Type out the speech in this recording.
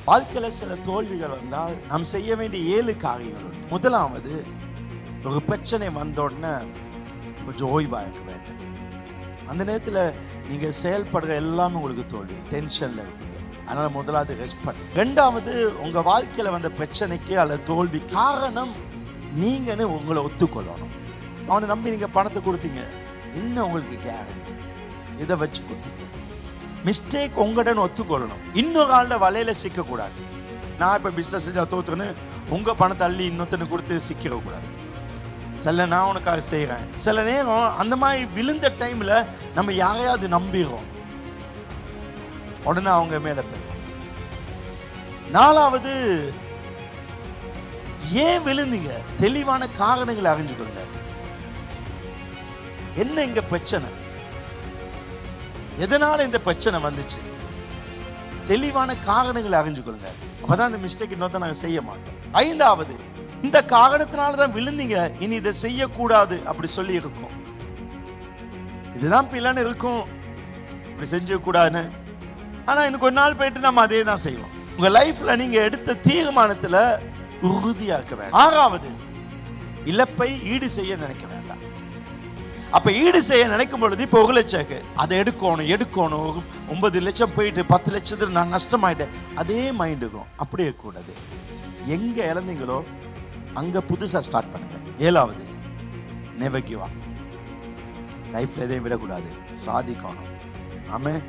வாழ்க்கையில சில தோல்விகள் வந்தால் நாம் செய்ய வேண்டிய 7 காரியங்கள் உண்டு. முதலாவது, ஒரு பிரச்சனை வந்த உடனே கொஞ்சம் ஓய்வாக இருக்க வேண்டும். அந்த நேரத்தில் நீங்க செயல்படுற எல்லாமே உங்களுக்கு தோல்வி, டென்ஷன்ல இருப்பீங்க. அதனால முதலாவது ரெஸ்ட் பண்ணு. ரெண்டாவது, உங்க வாழ்க்கையில வந்த பிரச்சனைக்கு அல்லது தோல்வி காரணம் நீங்கன்னு உங்களை ஒத்துக்கொள்ளணும். அவனை நம்பி நீங்க பணத்தை கொடுத்தீங்க, என்ன உங்களுக்கு கேரண்டி? இதை வச்சு கொடுத்தீங்க. மிஸ்டேக் உங்கள்கிட்ட ஒத்துக்கொள்ளணும். இன்னொரு ஆளோட வலையில சிக்கக்கூடாது. நான் இப்போ பிஸ்னஸ் செஞ்சா தோத்துறேன்னு உங்க பணத்தை அள்ளி இன்னொருத்தனை கொடுத்து சிக்கிடக்கூடாது. சில நான் உனக்காக செய்கிறேன். சில நேரம் அந்த மாதிரி விழுந்த டைம்ல நம்ம யாரையாவது நம்பிடுறோம், உடனே அவங்க மேல போயிடும். நாலாவது, ஏன் விழுந்தீங்க தெளிவான காரணங்களை அறிஞ்சுக்கொள்ளுங்க. என்ன இங்க பிரச்சனை, எதனால இந்த பிரச்சனை வந்துச்சு, தெளிவான காரணங்களை அறிஞ்சுக்கொள்ளுங்க. அப்பதான் இந்த மிஸ்டேக் இன்னொருத்த நாங்கள் செய்ய மாட்டோம். ஐந்தாவது, இந்த காரணத்தினாலதான் விழுந்தீங்க, இனி இதை செய்யக்கூடாது அப்படி சொல்லி இருக்கும். இதுதான் பிள்ளைன்னு இருக்கும், இப்படி செஞ்ச கூடாதுன்னு. ஆனா இன்னும் கொஞ்ச நாள் போயிட்டு நம்ம அதே தான் செய்வோம். உங்க லைஃப்ல நீங்க எடுத்த தீர்மானத்துல உறுதியாக்க வேண்டாம். ஆறாவது, இழப்பை ஈடு செய்ய நினைக்க வேண்டாம். அப்ப ஈடு செய்ய நினைக்கும் பொழுது இப்ப 1 லட்சம் அதை எடுக்கணும் 9 லட்சம் போயிட்டு 10 லட்சத்துல நான் நஷ்டமாயிட்டேன், அதே மைண்டுக்கும் அப்படியே கூடாது. எங்க இழந்தீங்களோ அங்க புதுசா ஸ்டார்ட் பண்ணுங்க. 7வது, நெவர் கிவ் அப். லைஃப்ல எதையும் விடக்கூடாது, சாதிக்கணும். ஆமென்.